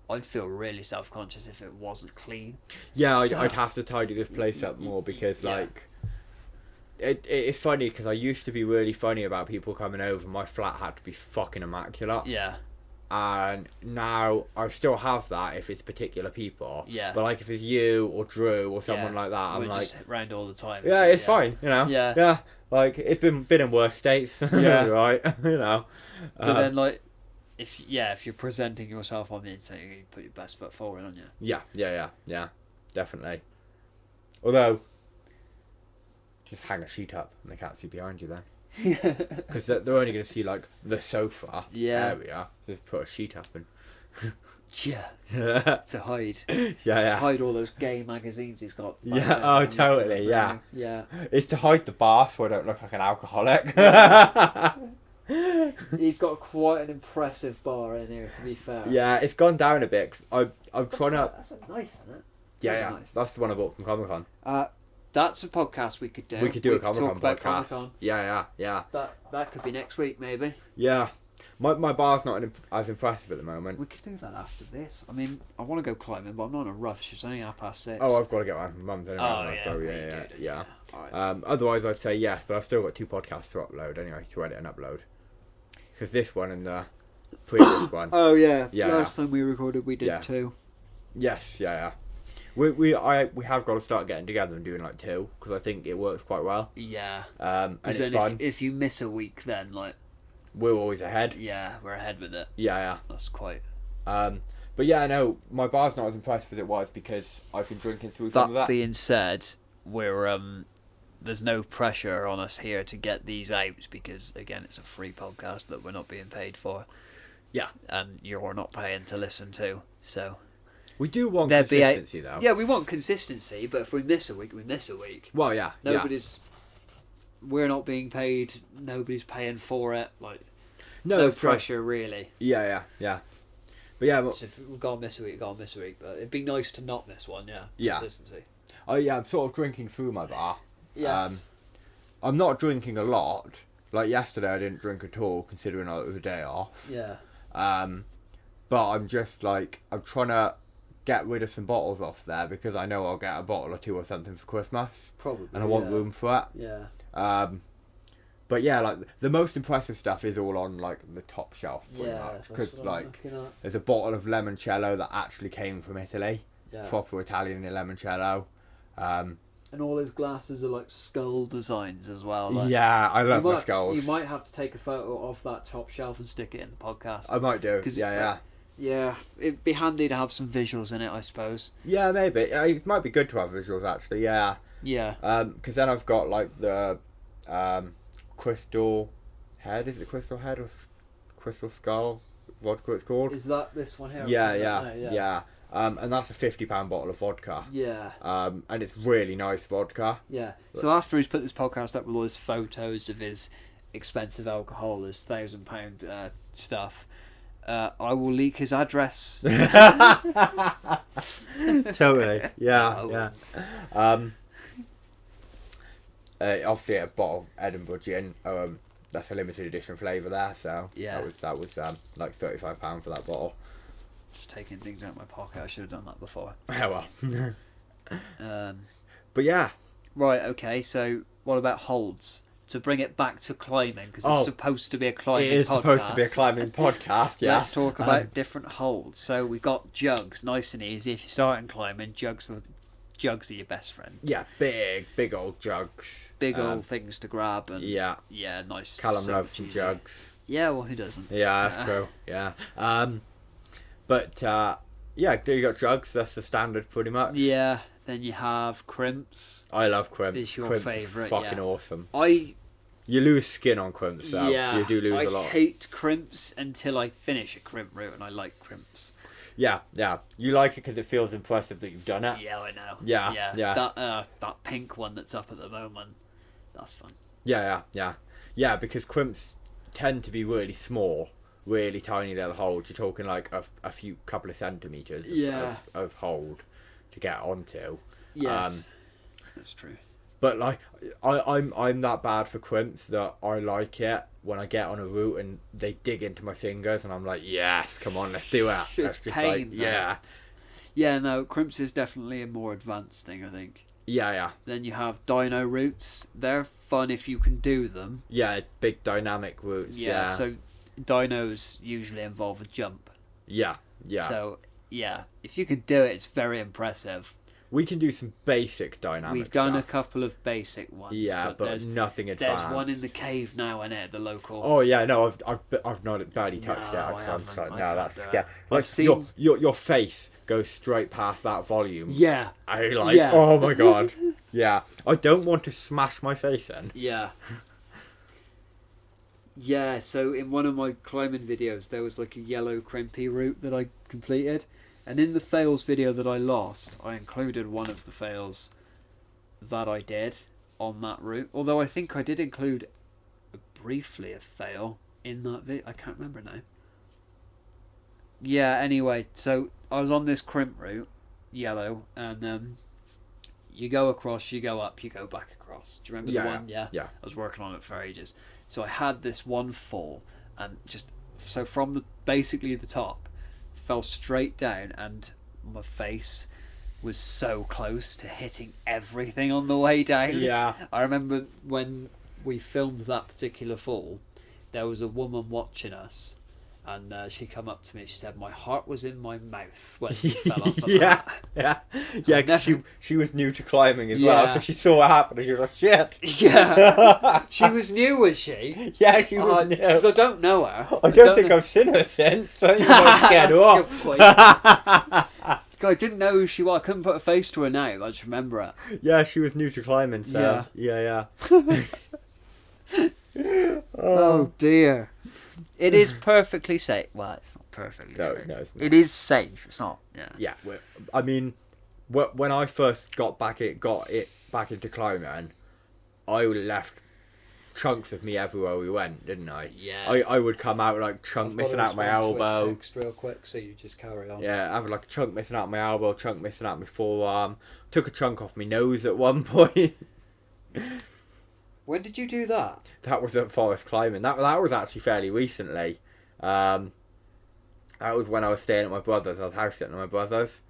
I'd feel really self-conscious if it wasn't clean. Yeah, I'd have to tidy this place up more because Yeah. like it's funny because I used to be really funny about people coming over. My flat had to be fucking immaculate. Yeah. And now I still have that if it's particular people. Yeah. But like if it's you or Drew or someone Yeah. like that, We're I'm like, just round all the time. yeah, so, it's fine, you know. Yeah. Yeah. Like it's been in worse states. Yeah. Right. You know. But then like, if you're presenting yourself on the internet, you put your best foot forward, aren't you? Yeah. Definitely. Although, just hang a sheet up and they can't see behind you then. Because they're only going to see like the sofa area. Just put a sheet up and Yeah. To hide. To yeah. hide all those gay magazines he's got. Yeah, oh, totally, yeah. Yeah. It's to hide the bar so I don't look like an alcoholic. He's got quite an impressive bar in here, to be fair. Yeah, it's gone down a bit. 'Cause I'm trying to. That's a knife, isn't it? Yeah, That's a yeah. knife. That's the one I bought from Comic Con. That's a podcast we could do. We could do a could Comic talk Con about podcast. Comic-Con. Yeah. That could be next week, maybe. Yeah. My bar's not as impressive at the moment. We could do that after this. I mean, I want to go climbing, but I'm not in a rush. It's only 6:30. Oh, I've got to get one from Mum's anyway. Oh, yeah. So okay, yeah. good, Alright. Otherwise, I'd say yes, but I've still got 2 podcasts to upload anyway, to edit and upload. Because this one and the previous one. Oh yeah. Yeah, Last time we recorded, we did Yeah. 2. Yes, yeah. We have got to start getting together and doing like 2 because I think it works quite well. Yeah. And Because it's then fun. if you miss a week, then like, We're always ahead. yeah, we're ahead with it. Yeah. That's quite. But yeah, no, my bar's not as impressive as it was because I've been drinking through some of That that. being said, we're there's no pressure on us here to get these out because again, it's a free podcast that we're not being paid for. Yeah. And you're not paying to listen to, so. We do want There'd be consistency though. Yeah, we want consistency, but if we miss a week, we miss a week. Well, yeah. We're not being paid. Nobody's paying for it. Like, No, no it's true. pressure really. Yeah. But yeah, So if we've got to miss a week, got to miss a week. But it'd be nice to not miss one. Yeah. Yeah. Consistency. I'm sort of drinking through my bar. Yes. I'm not drinking a lot. Like yesterday, I didn't drink at all, considering it was a day off. Yeah. But I'm just like, I'm trying to get rid of some bottles off there because I know I'll get a bottle or 2 or something for Christmas. Probably. And I want room for it. Yeah. But But yeah, like the most impressive stuff is all on like the top shelf, pretty much. that's Because what I'm like looking at. there's a bottle of limoncello that actually came from Italy, Yeah. proper Italian limoncello. And all his glasses are like skull designs as well. Like, Yeah, I love my you skulls. might have to take a photo of that top shelf and stick it in the podcast. I might do. 'Cause Yeah. Yeah, it'd be handy to have some visuals in it, I suppose. Yeah, maybe. It might be good to have visuals actually. Yeah. Yeah. Because then I've got like the crystal head. Is it crystal head or crystal skull? Vodka it's called. Is that this one here? Yeah. And that's a £50 bottle of vodka. Yeah. And it's really nice vodka. Yeah. So after he's put this podcast up with all his photos of his expensive alcohol, his £1,000 stuff, I will leak his address. Totally. Yeah. Oh. Yeah. Obviously a bottle of Edinburgh gin. That's a limited edition flavour there. So Yeah. that was like £35 for that bottle. Just taking things out of my pocket. I should have done that before. Oh well. But yeah. Right. Okay. So what about holds? To bring it back to climbing, because it's supposed to be a climbing podcast. It is supposed to be a climbing podcast, yeah. Let's talk about different holds. So we've got jugs, nice and easy. If you're starting climbing, jugs are your best friend. Yeah, big old jugs. Big old things to grab. And yeah, nice. Callum so loves some easy. jugs. Yeah, well, who doesn't? Yeah, that's true. Yeah. Yeah, you got jugs. That's the standard, pretty much. Yeah. Then you have crimps. I love crimps. It's your crimps favourite. are fucking awesome. You lose skin on crimps, though. Yeah, You do lose a lot. I hate crimps until I finish a crimp route, and I like crimps. Yeah. You like it because it feels impressive that you've done it. Yeah, I know. Yeah. That pink one that's up at the moment, that's fun. Yeah, because crimps tend to be really small, really tiny little holds. You're talking like a few couple of centimetres of hold to get onto. Yes, that's true. But like, I'm that bad for crimps that I like it when I get on a route and they dig into my fingers and I'm like, yes, come on, let's do it. It's pain. Yeah. Yeah, no, crimps is definitely a more advanced thing, I think. Yeah. Then you have dyno routes. They're fun if you can do them. Yeah, big dynamic routes. Yeah. So dynos usually involve a jump. Yeah. So yeah, if you can do it, it's very impressive. We can do some basic dynamic We've done stuff. a couple of basic ones. Yeah, but nothing advanced. There's one in the cave now, in it, the local. Oh yeah, no, I've not barely touched it. I haven't. No, I that's can't do it. yeah. I've Like, seen. your face goes straight past that volume. Yeah. Yeah. Oh my god. Yeah. I don't want to smash my face in. Yeah. Yeah. So in one of my climbing videos, there was like a yellow crimpy route that I completed. And in the fails video that I lost, I included one of the fails that I did on that route. Although I think I did include briefly a fail in that video. I can't remember now. Yeah, anyway, so I was on this crimp route, yellow, and you go across, you go up, you go back across. Do you remember the one? Yeah. I was working on it for ages. So I had this one fall, and so from basically the top, fell straight down, and my face was so close to hitting everything on the way down. Yeah. I remember when we filmed that particular fall, there was a woman watching us, and she come up to me. She said, "My heart was in my mouth when you fell off of that." Yeah. Cause she was new to climbing as well, so she saw what happened and she was like, "Shit." Yeah. She was new, was she? Yeah, she was new. Because I don't know her. I don't think I've seen her since. So you might scared her off. I didn't know who she was. I couldn't put a face to her now. I just remember her. Yeah, she was new to climbing. So yeah. Oh dear. It is perfectly safe. Well, it's not perfectly safe. No, it's not. It is safe. It's not. Yeah. I mean, when I first got it back into climbing, I left chunks of me everywhere we went, didn't I? Yeah. I would come out like chunk missing out my elbow. Real quick, so you just carry on. Yeah, I have like a chunk missing out my elbow, chunk missing out my forearm. Took a chunk off my nose at one point. When did you do that? That was at forest climbing. That was actually fairly recently. That was when I was staying at my brother's. I was house sitting at my brother's.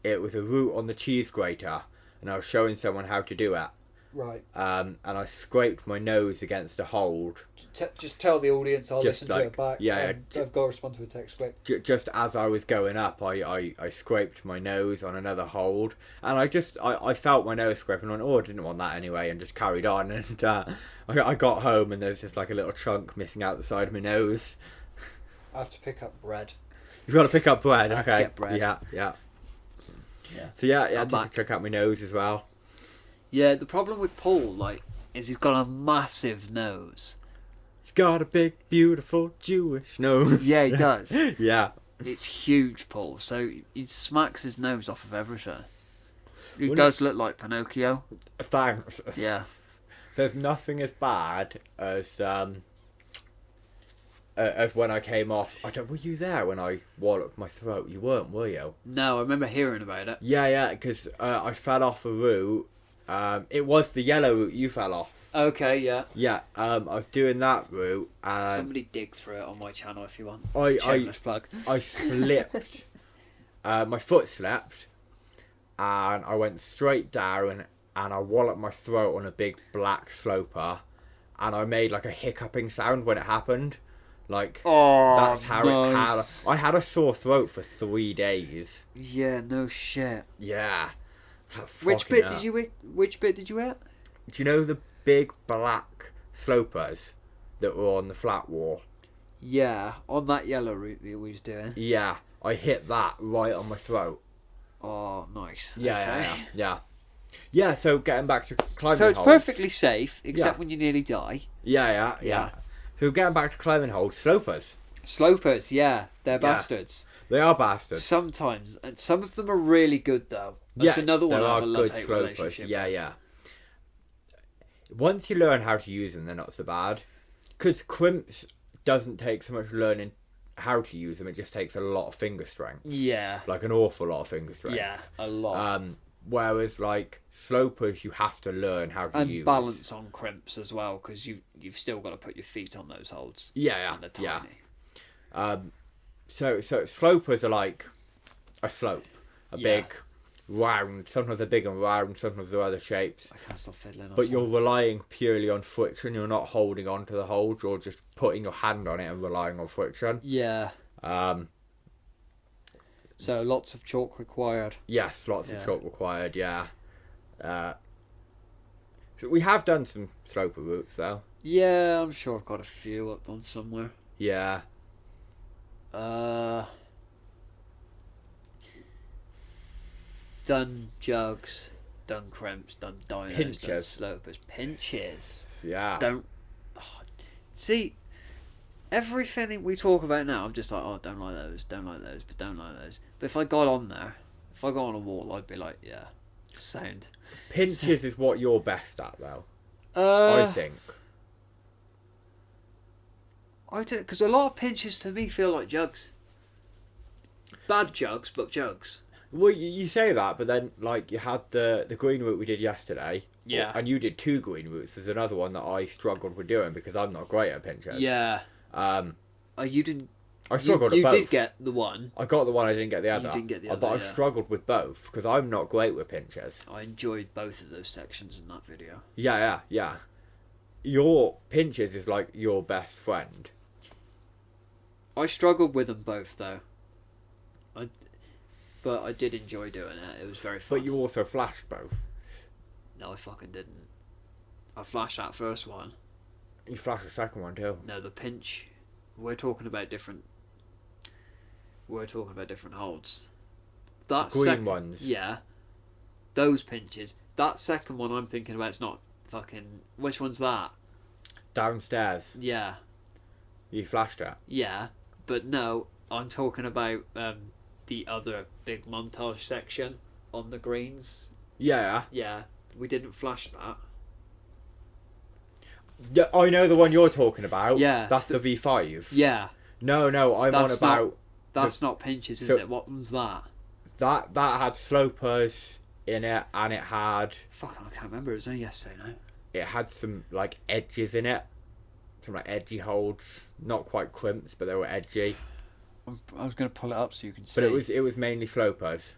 It was a route on the cheese grater, and I was showing someone how to do it. Right. And I scraped my nose against a hold. Just tell the audience. I'll Just listen to it back. yeah, I've got to respond to a text quick. Just as I was going up, I scraped my nose on another hold, and I felt my nose scraping on. Oh, I didn't want that anyway, and just carried on. And I got home, and there's just like a little chunk missing out the side of my nose. I have to pick up bread. You've got to pick up bread. I have Okay. to get bread. Yeah. Yeah. So yeah, I I'm took a back. check out my nose as well. Yeah, the problem with Paul, is he's got a massive nose. He's got a big, beautiful Jewish nose. Yeah, he does. Yeah. It's huge, Paul. So he smacks his nose off of everything. He Wouldn't does look like Pinocchio. Thanks. Yeah. There's nothing as bad as when I came off. Were you there when I walloped my throat? You weren't, were you? No, I remember hearing about it. Yeah, because I fell off a route. It was the yellow route you fell off. Okay, yeah. Yeah, I was doing that route, and Somebody dig through it on my channel if you want. I Shameless plug. I slipped. My foot slipped, and I went straight down, and I walloped my throat on a big black sloper, and I made like a hiccuping sound when it happened. Like, that's how it had. I had a sore throat for 3 days. Yeah, no shit. Yeah. Which bit did you hit? Do you know the big black slopers that were on the flat wall? Yeah, on that yellow route that we was doing. Yeah, I hit that right on my throat. Oh, nice. Yeah, Okay. Yeah, so getting back to climbing So it's holds. perfectly safe, except Yeah. when you nearly die. Yeah. So getting back to climbing holds, slopers. Slopers, yeah, they're bastards. They are bastards. Sometimes, and some of them are really good though. That's another one there I are have a good love-hate slopers. relationship. Yeah. Once you learn how to use them, they're not so bad. Because crimps doesn't take so much learning how to use them, it just takes a lot of finger strength. Yeah. Like an awful lot of finger strength. Yeah, a lot. Whereas like slopers, you have to learn how to And use. balance on crimps as well, because you've still got to put your feet on those holds. Yeah, And they're tiny. So slopers are like a slope, Yeah. big, round. Sometimes they're big and round. Sometimes they're other shapes. I can't stop fiddling. But you're relying purely on friction. You're not holding on to the hold. You're just putting your hand on it and relying on friction. Yeah. So lots of chalk required. Yes, lots of chalk required. Yeah. So we have done some sloper routes though. Yeah, I'm sure I've got a few up on somewhere. Yeah. Done jugs, done crimps, done dinos, Pinches. done slopers, pinches. Yeah. Don't see everything we talk about now. I'm just like, oh, don't like those, but don't like those. But if I got on there, if I got on a wall, I'd be like, yeah, sound. Pinches is what you're best at though. I think. I do, because a lot of pinches to me feel like jugs. Bad jugs, but jugs. Well, you say that, but then like you had the green route we did yesterday. Yeah. And you did 2 green routes. There's another one that I struggled with doing because I'm not great at pinches. Yeah. You didn't. I struggled You at both. did get the one. I got the one, I didn't get the other. didn't get the But other, I've yeah. struggled with both because I'm not great with pinches. I enjoyed both of those sections in that video. Yeah. Your pinches is like your best friend. I struggled with them both though. But I did enjoy doing it. It was very fun. But you also flashed both. No, I fucking didn't. I flashed that first one. You flashed the second one too. No, the pinch. We're talking about different holds. That Green ones. Yeah. Those pinches. That second one I'm thinking about is not fucking. Which one's that? Downstairs. Yeah. You flashed it. Yeah. But no, I'm talking about the other big montage section on the greens. Yeah. Yeah. We didn't flash that. Yeah, I know the one you're talking about. Yeah. That's the V5. Yeah. No, I'm That's on about... That's not pinches, is So- it? What one's that? That had slopers in it, and it had Fuck, I can't remember. It was only yesterday now. it had some like edges in it, some like edgy holds, not quite crimps, but they were edgy. I was going to pull it up so you can see. But it was mainly slopers.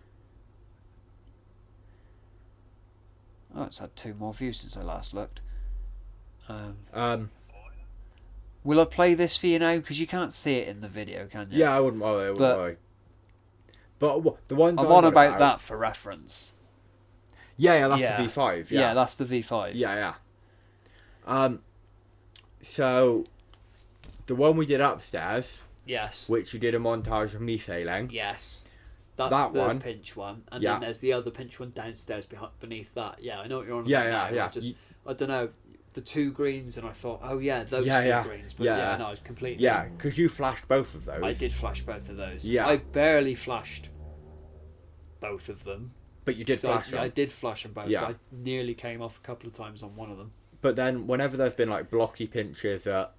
Oh, it's had 2 more views since I last looked. Will I play this for you now? Because you can't see it in the video, can you? Yeah, I wouldn't worry. But the ones I'm on about that for reference. Yeah, that's the V5. Yeah, that's the V5. Yeah. So the one we did upstairs. Yes. Which you did a montage of me sailing. Yes. That's that the one. pinch one. And then there's the other pinch one downstairs beneath that. Yeah, I know what you're on about. Yeah. I don't know, the 2 greens, and I thought, oh yeah, those 2 greens. But no, it's completely... Yeah, because you flashed both of those. I did flash both of those. Yeah. I barely flashed both of them. But you did flash them. I did flash them both. Yeah. But I nearly came off a couple of times on one of them. But then, whenever there's been like blocky pinches at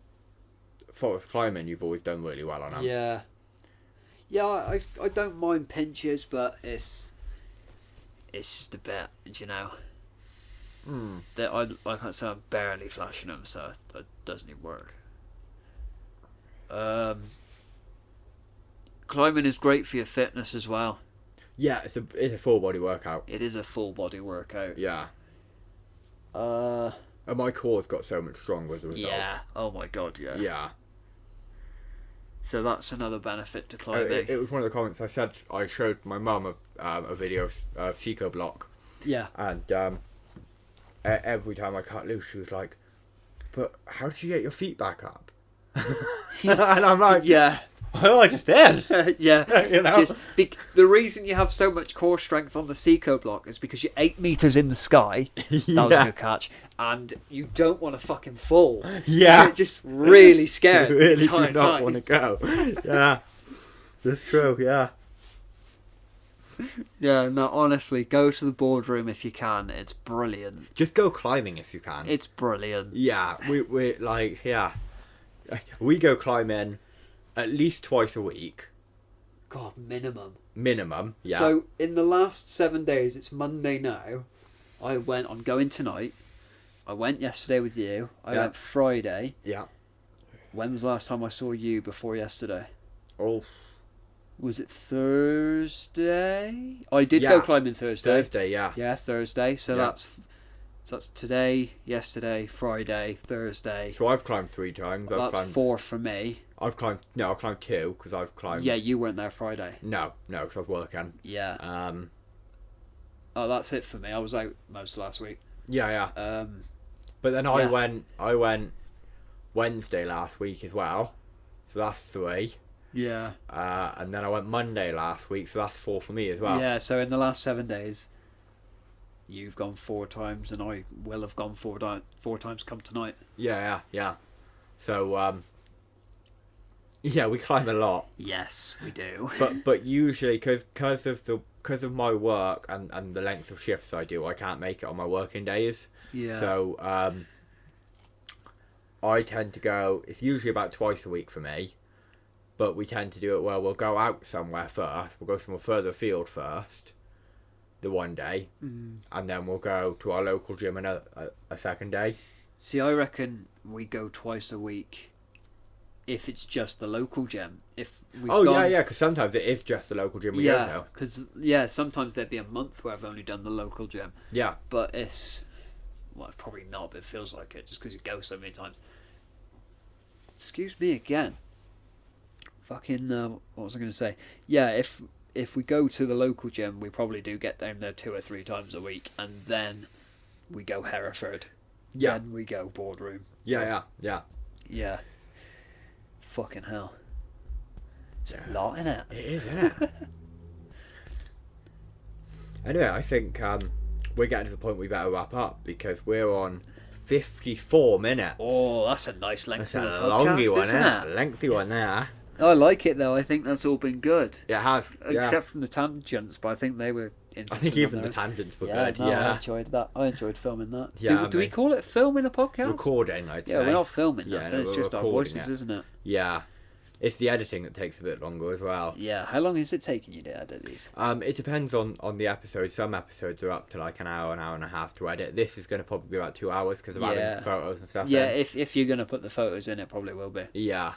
forest climbing, you've always done really well on them. Yeah. Yeah, I don't mind pinches, but it's just a bit, you know. That I can't say I'm barely flashing them, so it doesn't even work. Climbing is great for your fitness as well. Yeah, it's a full body workout. It is a full body workout. Yeah. And my core's got so much stronger as a result. Yeah. Oh my god. Yeah. Yeah. So that's another benefit to climbing. It was one of the comments I said. I showed my mum a video of Seco Block. Yeah. And every time I cut loose, she was like, "But how did you get your feet back up?" And I'm like, "Yeah, well, I just did." Yeah, you know. The reason you have so much core strength on the Seco Block is because you're 8 meters in the sky. That was a good catch, and you don't want to fucking fall. Yeah, you're just really scared. You really do not want to go. Yeah, that's true. Yeah. Yeah, no, honestly, go to the boardroom if you can. It's brilliant. Just go climbing if you can. It's brilliant. Yeah, we like, yeah. We go climbing at least twice a week. God, minimum. Minimum, yeah. So, in the last 7 days, it's Monday now. I'm going tonight. I went yesterday with you. I went Friday. Yeah. When was the last time I saw you before yesterday? Oh. Was it Thursday? I did go climbing Thursday. Thursday, yeah. Yeah, Thursday. So that's today, yesterday, Friday, Thursday. So I've climbed 3 times. That's 4 for me. I've climbed 2 because I've climbed. Yeah, you weren't there Friday. No, because I was working. Yeah. Oh, that's it for me. I was out most of last week. Yeah. But then I went Wednesday last week as well. So that's 3. Yeah. And then I went Monday last week, so that's 4 for me as well. Yeah, so in the last 7 days, you've gone 4 times, and I will have gone 4 times come tonight. Yeah. So, yeah, we climb a lot. Yes, we do. But usually, because of my work and the length of shifts I do, I can't make it on my working days. Yeah. So, I tend to go. It's usually about twice a week for me. But we tend to do it where we'll go out somewhere first. We'll go somewhere further afield first, the one day, and then we'll go to our local gym a second day. See, I reckon we go twice a week if it's just the local gym. If we've because sometimes it is just the local gym we go to. Because sometimes there'd be a month where I've only done the local gym. Yeah. But it's probably not, but it feels like it just because you go so many times. Excuse me again. Fucking, what was I going to say? Yeah, if we go to the local gym, we probably do get down there 2 or 3 times a week, and then we go Hereford. Yeah. Then we go boardroom. Yeah. Yeah. Fucking hell. It's a lot, innit? It is, isn't it? Anyway, I think we're getting to the point we better wrap up, because we're on 54 minutes. Oh, that's a nice length of a podcast, longy one, isn't it? A lengthy one there. I like it, though. I think that's all been good. It has, Except from the tangents, but I think they were interesting. I think even the tangents were good, I enjoyed that. I enjoyed filming that. Yeah, do we call it filming a podcast? Recording, I'd say. Yeah, we're not filming nothing. It's just our voices, it. Isn't it? Yeah. It's the editing that takes a bit longer as well. Yeah. How long is it taking you to edit these? It depends on the episode. Some episodes are up to like an hour and a half to edit. This is going to probably be about 2 hours because of adding photos and stuff. Yeah, if you're going to put the photos in, it probably will be. Yeah.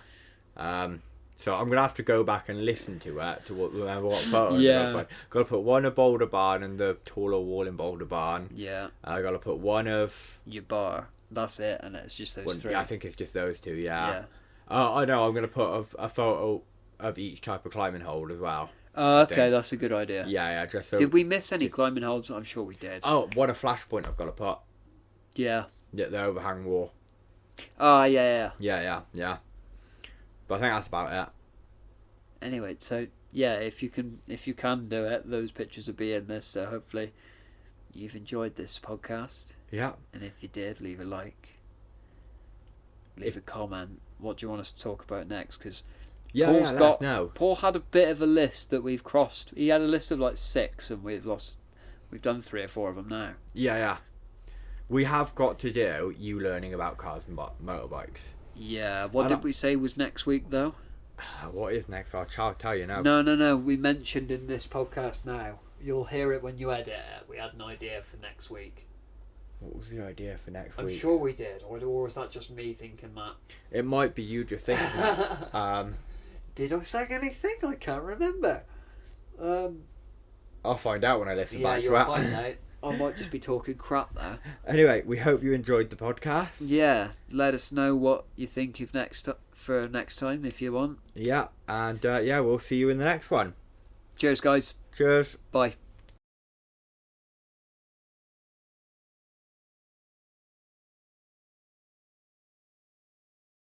So I'm gonna have to go back and listen to it remember what photo. Yeah. Got to put one of Boulder Barn and the taller wall in Boulder Barn. Yeah. I got to put one of your bar. That's it, and it's just those three. Yeah, I think it's just those two. Yeah. Yeah. I know. I'm gonna put a photo of each type of climbing hold as well. Oh, okay, that's a good idea. Yeah. Just so. Did we miss any climbing holds? I'm sure we did. Oh, what a flashpoint I've got to put. Yeah. Yeah, the overhang wall. Oh, yeah. Yeah. But I think that's about it. Anyway, so yeah, if you can do it, those pictures will be in this. So hopefully, you've enjoyed this podcast. Yeah. And if you did, leave a like, leave a comment. What do you want us to talk about next? Because let us know. Paul had a bit of a list that we've crossed. He had a list of like 6, and we've done 3 or 4 of them now. Yeah. We have got to do you learning about cars and motorbikes. Yeah. What did we say was next week though? What is next? I'll tell you now. No. We mentioned in this podcast now. You'll hear it when you edit it. We had an idea for next week. What was the idea for next I'm week? sure we did. Or was that just me thinking that? It might be you just thinking. Did I say anything? I can't remember. I'll find out when I listen back to it. Yeah, you'll find out. I might just be talking crap there. Anyway, we hope you enjoyed the podcast. Yeah, let us know what you think of next time if you want. Yeah, and we'll see you in the next one. Cheers, guys. Cheers. Bye.